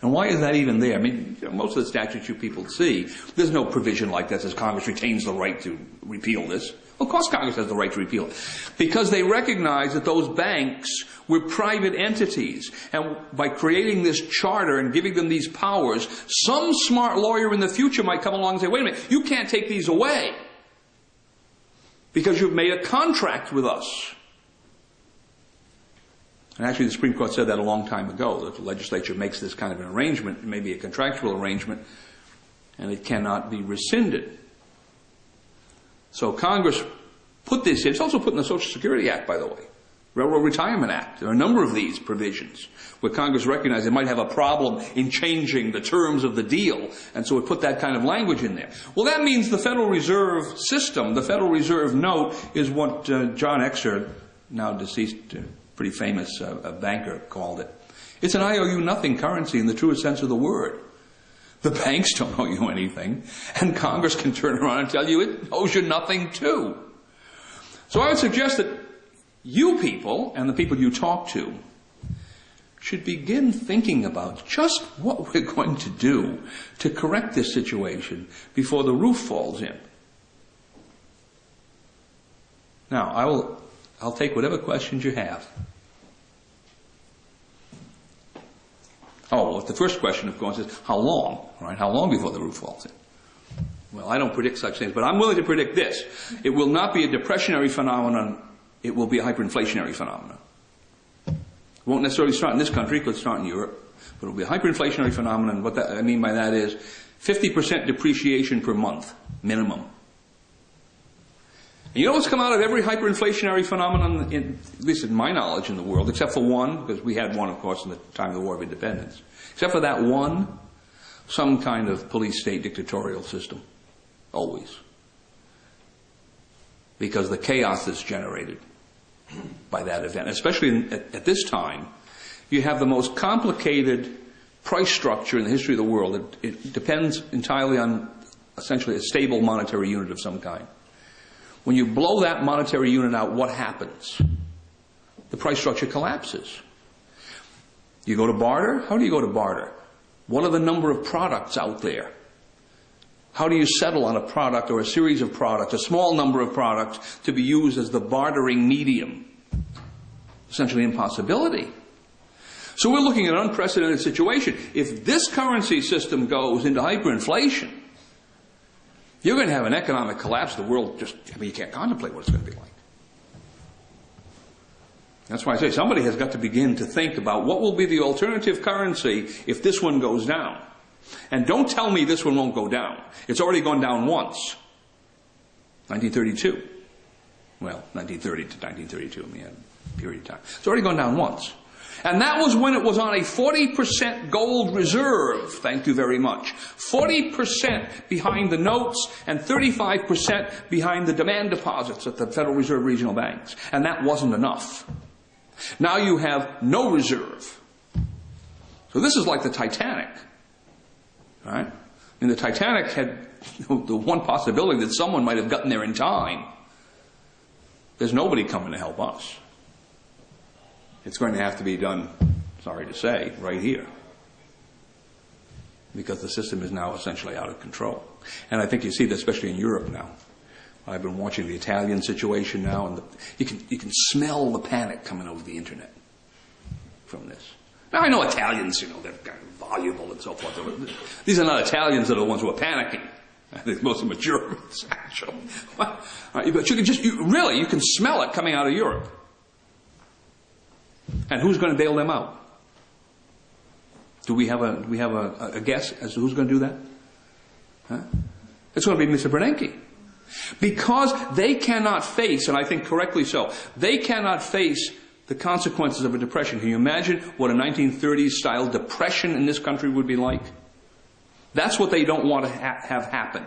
And why is that even there? I mean, most of the statutes you people see, there's no provision like that that says Congress retains the right to repeal this. Well, of course Congress has the right to repeal it. Because they recognize that those banks were private entities. And by creating this charter and giving them these powers, some smart lawyer in the future might come along and say, wait a minute, you can't take these away, because you've made a contract with us. And actually the Supreme Court said that a long time ago, that the legislature makes this kind of an arrangement, it may be a contractual arrangement, and it cannot be rescinded. So Congress put this in. It's also put in the Social Security Act, by the way. Railroad Retirement Act. There are a number of these provisions where Congress recognized it might have a problem in changing the terms of the deal, and so it put that kind of language in there. Well, that means the Federal Reserve System, the Federal Reserve Note, is what John Exter, now deceased, pretty famous banker, called it. It's an IOU nothing currency in the truest sense of the word. The banks don't owe you anything, and Congress can turn around and tell you it owes you nothing too. So I would suggest that you people, and the people you talk to, should begin thinking about just what we're going to do to correct this situation before the roof falls in. Now, I'll take whatever questions you have. Oh, well, the first question, of course, is how long, right? How long before the roof falls in? Well, I don't predict such things, but I'm willing to predict this. It will not be a depressionary phenomenon. It will be a hyperinflationary phenomenon. It won't necessarily start in this country. It could start in Europe. But it will be a hyperinflationary phenomenon. What I mean by that is 50% depreciation per month, minimum. And you know what's come out of every hyperinflationary phenomenon, at least in my knowledge in the world, except for one, because we had one, of course, in the time of the War of Independence. Except for that one, some kind of police-state dictatorial system. Always. Because the chaos that's generated by that event, especially at this time, you have the most complicated price structure in the history of the world. It depends entirely on essentially a stable monetary unit of some kind. When you blow that monetary unit out, what happens? the price structure collapses. You go to barter? How do you go to barter? What are the number of products out there? How do you settle on a product or a series of products, a small number of products, to be used as the bartering medium? Essentially impossibility. So we're looking at an unprecedented situation. If this currency system goes into hyperinflation, you're going to have an economic collapse. The world you can't contemplate what it's going to be like. That's why I say somebody has got to begin to think about what will be the alternative currency if this one goes down. And don't tell me this one won't go down. It's already gone down once. 1932. Well, 1930 to 1932, I mean, a period of time. It's already gone down once. And that was when it was on a 40% gold reserve, thank you very much. 40% behind the notes and 35% behind the demand deposits at the Federal Reserve regional banks. And that wasn't enough. Now you have no reserve. So this is like the Titanic. Right? I mean, the Titanic had the one possibility that someone might have gotten there in time. There's nobody coming to help us. It's going to have to be done, sorry to say, right here. Because the system is now essentially out of control. And I think you see that especially in Europe now. I've been watching the Italian situation now, and you can smell the panic coming over the internet from this. Now I know Italians, they're kind of voluble and so forth. These are not Italians that are the ones who are panicking. I think most of them are Germans, actually. But you can smell it coming out of Europe. And who's going to bail them out? Do we have a guess as to who's going to do that? Huh? It's going to be Mr. Bernanke. Because they cannot face, and I think correctly so, they cannot face the consequences of a depression. Can you imagine what a 1930s style depression in this country would be like? That's what they don't want to have happen.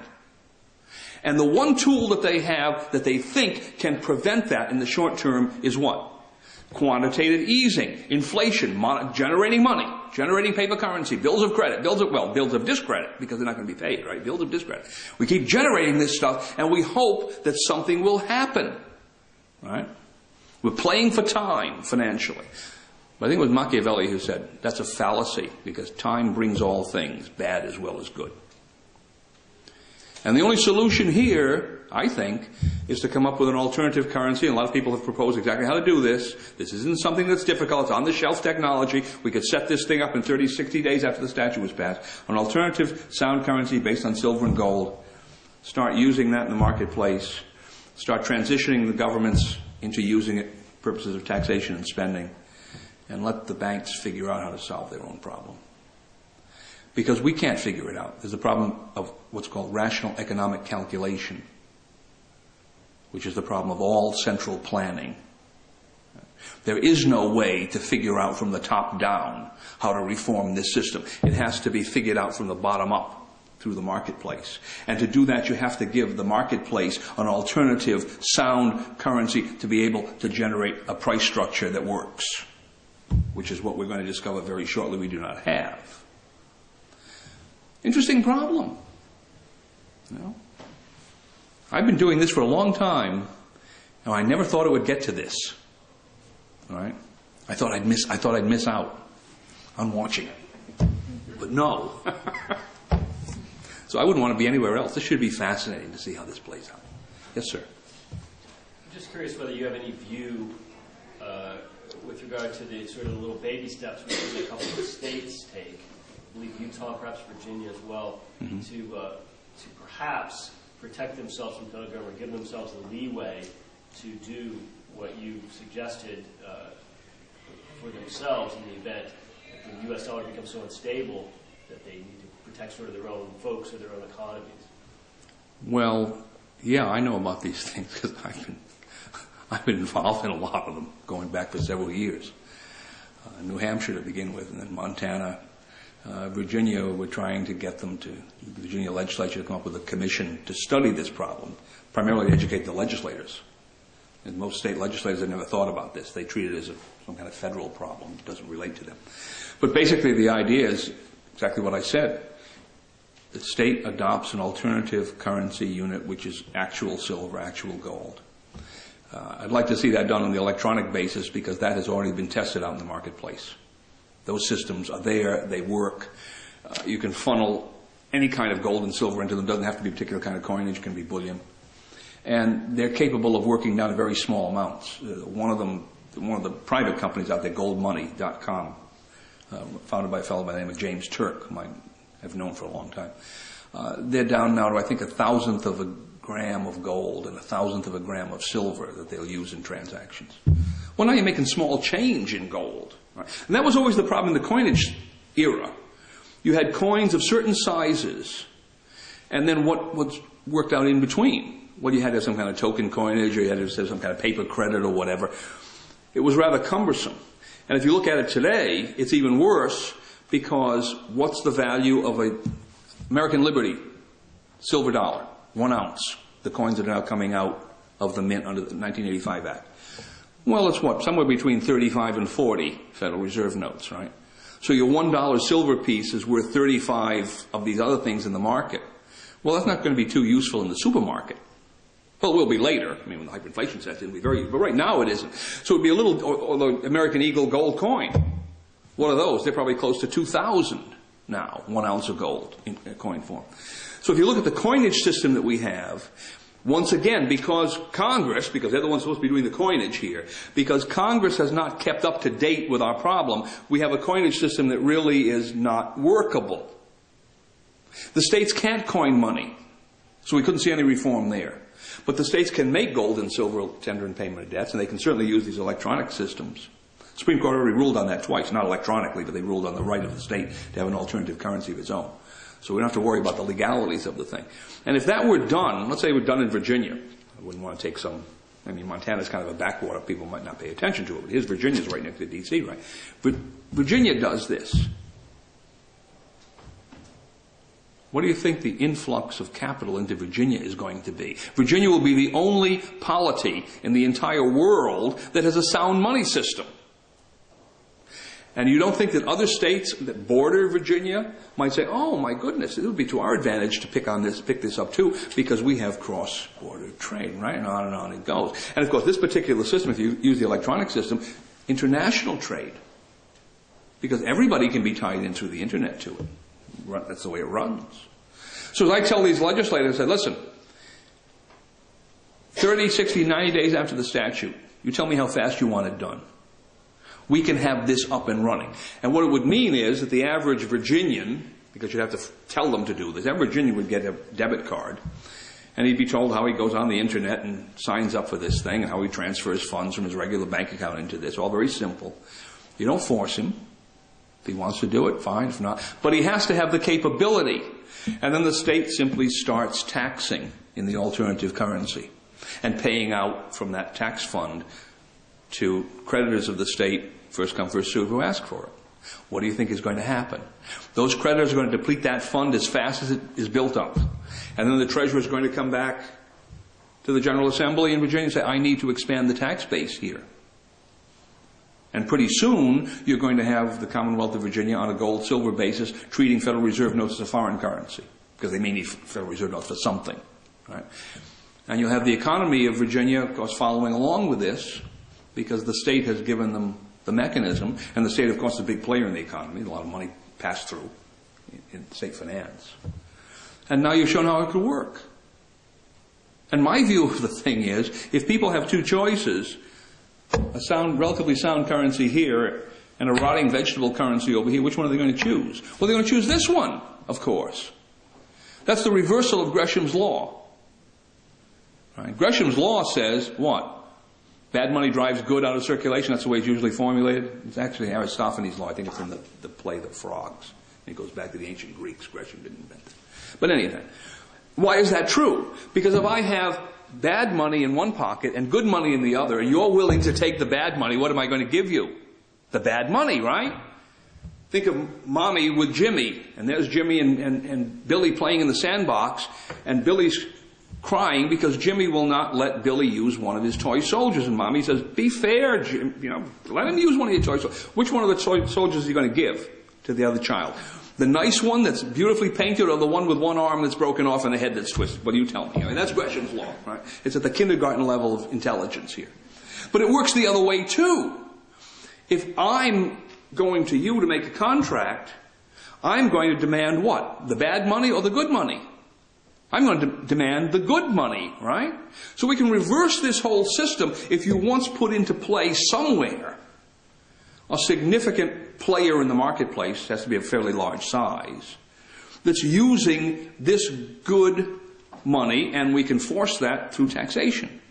And the one tool that they have that they think can prevent that in the short term is what? Quantitative easing, inflation, generating money, generating paper currency, bills of credit, bills of discredit, because they're not going to be paid, right? Bills of discredit. We keep generating this stuff, and we hope that something will happen, right? We're playing for time financially. But I think it was Machiavelli who said, that's a fallacy, because time brings all things, bad as well as good. And the only solution here, I think, is to come up with an alternative currency. And a lot of people have proposed exactly how to do this. This isn't something that's difficult. It's on-the-shelf technology. We could set this thing up in 30, 60 days after the statute was passed. An alternative sound currency based on silver and gold. Start using that in the marketplace. Start transitioning the governments into using it for purposes of taxation and spending. And let the banks figure out how to solve their own problem. Because we can't figure it out. There's a problem of what's called rational economic calculation, which is the problem of all central planning. There is no way to figure out from the top down how to reform this system. It has to be figured out from the bottom up through the marketplace. And to do that, you have to give the marketplace an alternative sound currency to be able to generate a price structure that works, which is what we're going to discover very shortly we do not have. Interesting problem. I've been doing this for a long time, and I never thought it would get to this. All right? I thought I'd miss out on watching it. But no. So I wouldn't want to be anywhere else. This should be fascinating to see how this plays out. Yes, sir. I'm just curious whether you have any view with regard to the sort of little baby steps which a couple of states take. I believe Utah, perhaps Virginia as well, to perhaps protect themselves from federal government, give themselves the leeway to do what you suggested for themselves in the event that the U.S. dollar becomes so unstable that they need to protect sort of their own folks or their own economies. Well, yeah, I know about these things because I've been involved in a lot of them going back for several years. New Hampshire to begin with, and then Montana. Virginia, we're trying to get them to, the Virginia legislature to come up with a commission to study this problem, primarily to educate the legislators. And most state legislators have never thought about this. They treat it as some kind of federal problem. It doesn't relate to them. But basically the idea is exactly what I said. The state adopts an alternative currency unit, which is actual silver, actual gold. I'd like to see that done on the electronic basis because that has already been tested out in the marketplace. Those systems are there, they work. You can funnel any kind of gold and silver into them. It doesn't have to be a particular kind of coinage, it can be bullion. And they're capable of working down to very small amounts. One of the private companies out there, goldmoney.com, founded by a fellow by the name of James Turk, whom I've known for a long time. They're down now to, I think, 1,000th of a gram of gold and 1,000th of a gram of silver that they'll use in transactions. Well, now you're making small change in gold. Right? And that was always the problem in the coinage era. You had coins of certain sizes, and then what was worked out in between. Well, you had to have some kind of token coinage, or you had to have some kind of paper credit or whatever. It was rather cumbersome. And if you look at it today, it's even worse because what's the value of a American Liberty silver dollar, 1 ounce, the coins that are now coming out of the mint under the 1985 Act? Well, it's what? Somewhere between 35 and 40 Federal Reserve notes, right? So your $1 silver piece is worth 35 of these other things in the market. Well, that's not going to be too useful in the supermarket. Well, it will be later. I mean, when the hyperinflation sets in, it'll be very useful. But right now it isn't. So it would be a little, or the American Eagle gold coin. What are those? They're probably close to 2,000 now, 1 ounce of gold in coin form. So if you look at the coinage system that we have, once again, because Congress, because they're the ones supposed to be doing the coinage here, because Congress has not kept up to date with our problem, we have a coinage system that really is not workable. The states can't coin money, so we couldn't see any reform there. But the states can make gold and silver tender in payment of debts, and they can certainly use these electronic systems. The Supreme Court already ruled on that twice, not electronically, but they ruled on the right of the state to have an alternative currency of its own. So we don't have to worry about the legalities of the thing. And if that were done, let's say it were done in Virginia, I wouldn't want to take some, I mean, Montana's kind of a backwater, people might not pay attention to it, but here's Virginia's right next to D.C., right? But Virginia does this. What do you think the influx of capital into Virginia is going to be? Virginia will be the only polity in the entire world that has a sound money system. And you don't think that other states that border Virginia might say, oh my goodness, it would be to our advantage to pick this up too, because we have cross-border trade, right? And on it goes. And of course, this particular system, if you use the electronic system, international trade. Because everybody can be tied in through the internet to it. That's the way it runs. So as I tell these legislators, I say, listen, 30, 60, 90 days after the statute, you tell me how fast you want it done. We can have this up and running. And what it would mean is that the average Virginian, because you'd have to tell them to do this, every Virginian would get a debit card, and he'd be told how he goes on the internet and signs up for this thing, and how he transfers funds from his regular bank account into this. All very simple. You don't force him. If he wants to do it, fine. If not. But he has to have the capability. And then the state simply starts taxing in the alternative currency and paying out from that tax fund to creditors of the state, first come, first served, who ask for it. What do you think is going to happen? Those creditors are going to deplete that fund as fast as it is built up. And then the treasurer is going to come back to the General Assembly in Virginia and say, I need to expand the tax base here. And pretty soon, you're going to have the Commonwealth of Virginia on a gold-silver basis treating Federal Reserve notes as a foreign currency, because they may need Federal Reserve notes for something. Right? And you'll have the economy of Virginia, of course, following along with this, because the state has given them the mechanism, and the state, of course, is a big player in the economy. A lot of money passed through in state finance. And now you've shown how it could work. And my view of the thing is, if people have two choices, a relatively sound currency here and a rotting vegetable currency over here, which one are they going to choose? Well, they're going to choose this one, of course. That's the reversal of Gresham's law. Right? Gresham's law says what? Bad money drives good out of circulation. That's the way it's usually formulated. It's actually Aristophanes' law. I think it's in the play The Frogs. It goes back to the ancient Greeks. Gresham didn't invent it. But anyhow, why is that true? Because if I have bad money in one pocket and good money in the other, and you're willing to take the bad money, what am I going to give you? The bad money, right? Think of Mommy with Jimmy, and there's Jimmy and Billy playing in the sandbox, and Billy's crying because Jimmy will not let Billy use one of his toy soldiers, and Mommy says, be fair, Jim, let him use one of your toy soldiers. Which one of the toy soldiers is he going to give to the other child. The nice one that's beautifully painted, or the one with one arm that's broken off and a head that's twisted? What do you tell me? I mean, that's Gresham's law, right? It's at the kindergarten level of intelligence here. But it works the other way too. If I'm going to you to make a contract, I'm going to demand what? The bad money or the good money? I'm going to demand the good money, right? So we can reverse this whole system if you once put into play somewhere a significant player in the marketplace, has to be a fairly large size, that's using this good money, and we can force that through taxation.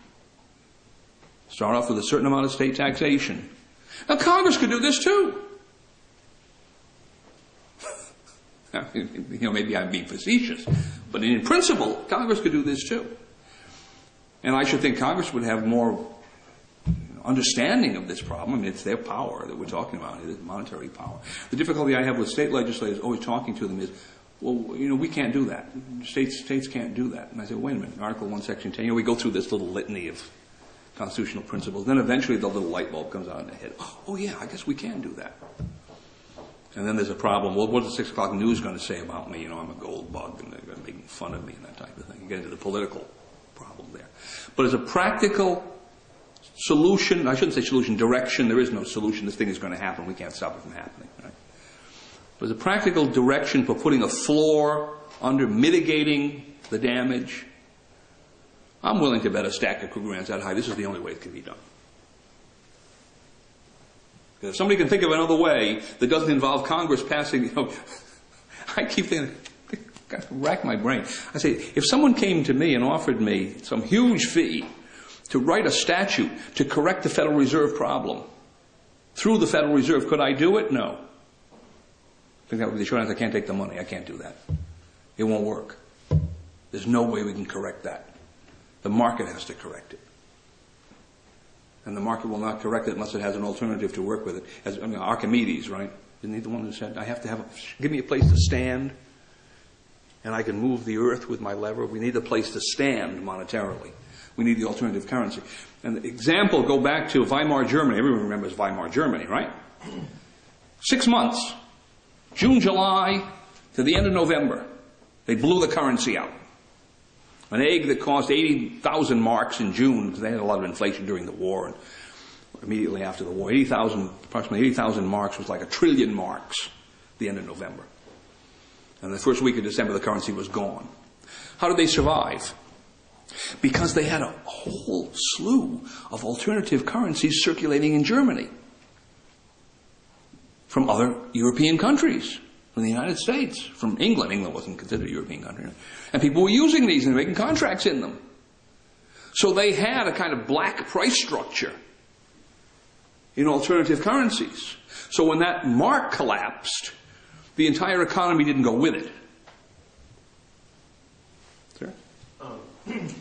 Start off with a certain amount of state taxation. Now, Congress could do this too. Maybe I'm being facetious, but in principle, Congress could do this too. And I should think Congress would have more understanding of this problem. I mean, it's their power that we're talking about. It is monetary power. The difficulty I have with state legislators always talking to them is, well, we can't do that. States can't do that. And I say, wait a minute, Article 1, Section 10, we go through this little litany of constitutional principles. Then eventually the little light bulb comes out in their head. Oh, yeah, I guess we can do that. And then there's a problem. Well, what's the 6 o'clock news going to say about me? I'm a gold bug, and they're making fun of me and that type of thing. You get into the political problem there. But as a practical solution, I shouldn't say solution, direction, there is no solution. This thing is going to happen. We can't stop it from happening. Right? But as a practical direction for putting a floor under mitigating the damage, I'm willing to bet a stack of Kruger that high. This is the only way it can be done. If somebody can think of another way that doesn't involve Congress passing, I keep thinking, I rack my brain. I say, if someone came to me and offered me some huge fee to write a statute to correct the Federal Reserve problem through the Federal Reserve, could I do it? No. I think that would be the short answer. I can't take the money. I can't do that. It won't work. There's no way we can correct that. The market has to correct it. And the market will not correct it unless it has an alternative to work with it. Archimedes, right? Isn't he the one who said, I have to give me a place to stand, and I can move the earth with my lever. We need a place to stand monetarily. We need the alternative currency. And the example, go back to Weimar Germany. Everyone remembers Weimar Germany, right? 6 months. June, July, to the end of November. They blew the currency out. An egg that cost 80,000 marks in June, because they had a lot of inflation during the war and immediately after the war. Approximately 80,000 marks was like 1 trillion marks at the end of November. And the first week of December, the currency was gone. How did they survive? Because they had a whole slew of alternative currencies circulating in Germany from other European countries. From the United States, from England. England wasn't considered a European country. And people were using these and making contracts in them. So they had a kind of black price structure in alternative currencies. So when that mark collapsed, the entire economy didn't go with it. Sir?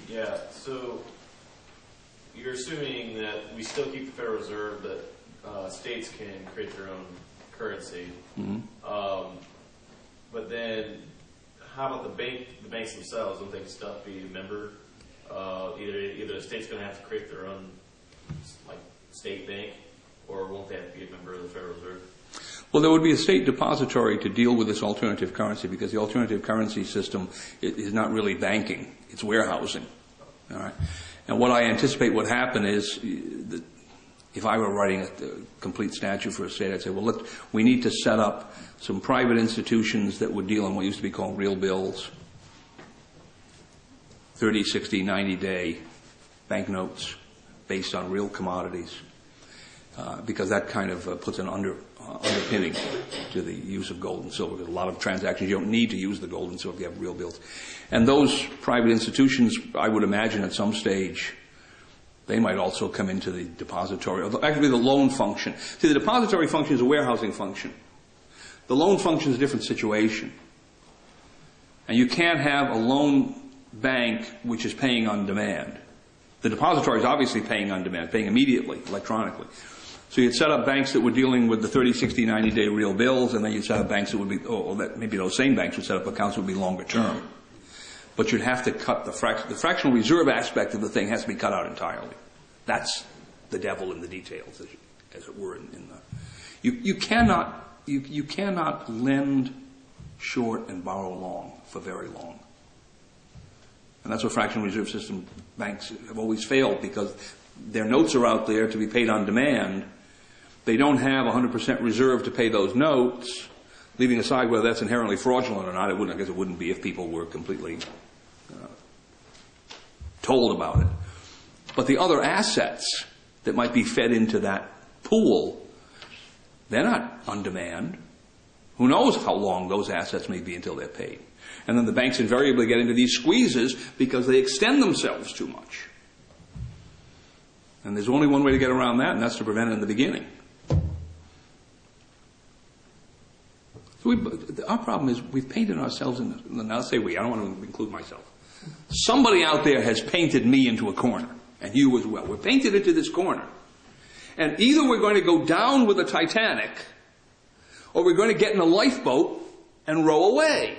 Yeah, so you're assuming that we still keep the Federal Reserve, that states can create their own currency. Mm-hmm. But then, how about the banks themselves? Don't they still have to be a member? Either the state's going to have to create their own, like, state bank, or won't they have to be a member of the Federal Reserve? Well, there would be a state depository to deal with this alternative currency, because the alternative currency system is not really banking; it's warehousing. All right, and what I anticipate would happen is that if I were writing a complete statute for a state, I'd say, well, look, we need to set up some private institutions that would deal in what used to be called real bills, 30, 60, 90-day banknotes based on real commodities, because that kind of puts an underpinning to the use of gold and silver. There's a lot of transactions. You don't need to use the gold and silver if you have real bills. And those private institutions, I would imagine at some stage, they might also come into the depository, or actually the loan function. See, the depository function is a warehousing function. The loan function is a different situation. And you can't have a loan bank which is paying on demand. The depository is obviously paying on demand, paying immediately, electronically. So you'd set up banks that were dealing with the 30, 60, 90-day real bills, and then you'd set up banks that would be, maybe those same banks would set up accounts that would be longer term. But you'd have to cut the fractional reserve aspect of the thing has to be cut out entirely. That's the devil in the details, as it were. You cannot you cannot lend short and borrow long for very long. And that's what fractional reserve system banks have always failed, because their notes are out there to be paid on demand. They don't have 100% reserve to pay those notes, leaving aside whether that's inherently fraudulent or not. I guess it wouldn't be if people were completely told about it. But the other assets that might be fed into that pool, they're not on demand. Who knows how long those assets may be until they're paid. And then the banks invariably get into these squeezes because they extend themselves too much. And there's only one way to get around that, and that's to prevent it in the beginning. So our problem is we've painted ourselves in, and I'll say we, I don't want to include myself. Somebody out there has painted me into a corner, and you as well. We're painted into this corner. And either we're going to go down with the Titanic, or we're going to get in a lifeboat and row away.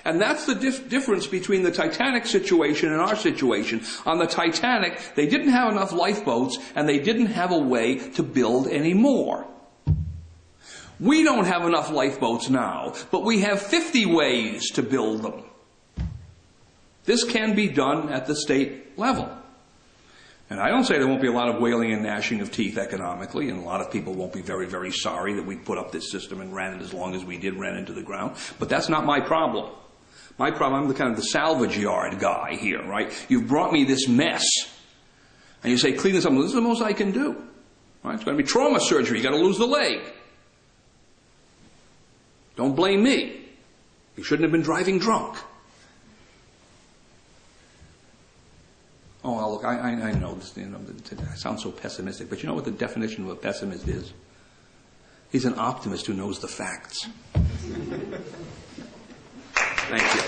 And that's the difference between the Titanic situation and our situation. On the Titanic, they didn't have enough lifeboats, and they didn't have a way to build any more. We don't have enough lifeboats now, but we have 50 ways to build them. This can be done at the state level. And I don't say there won't be a lot of wailing and gnashing of teeth economically, and a lot of people won't be very, very sorry that we put up this system and ran it as long as we did, ran into the ground. But that's not my problem. My problem, I'm the kind of the salvage yard guy here, right? You've brought me this mess, and you say, clean this up. Well, this is the most I can do. Right? It's going to be trauma surgery. You've got to lose the leg. Don't blame me. You shouldn't have been driving drunk. Oh, well, look, I know this, I sound so pessimistic, but you know what the definition of a pessimist is? He's an optimist who knows the facts. Thank you.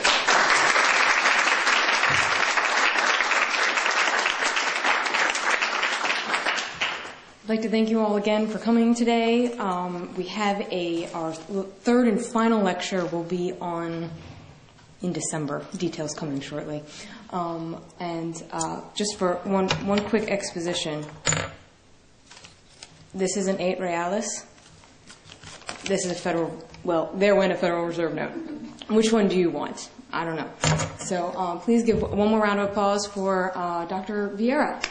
I'd like to thank you all again for coming today. We have our third and final lecture will be in December. Details coming shortly. Just for one quick exposition, this is an 8 realis. This is there went a Federal Reserve note. Which one do you want? I don't know. So please give one more round of applause for Dr. Vieira.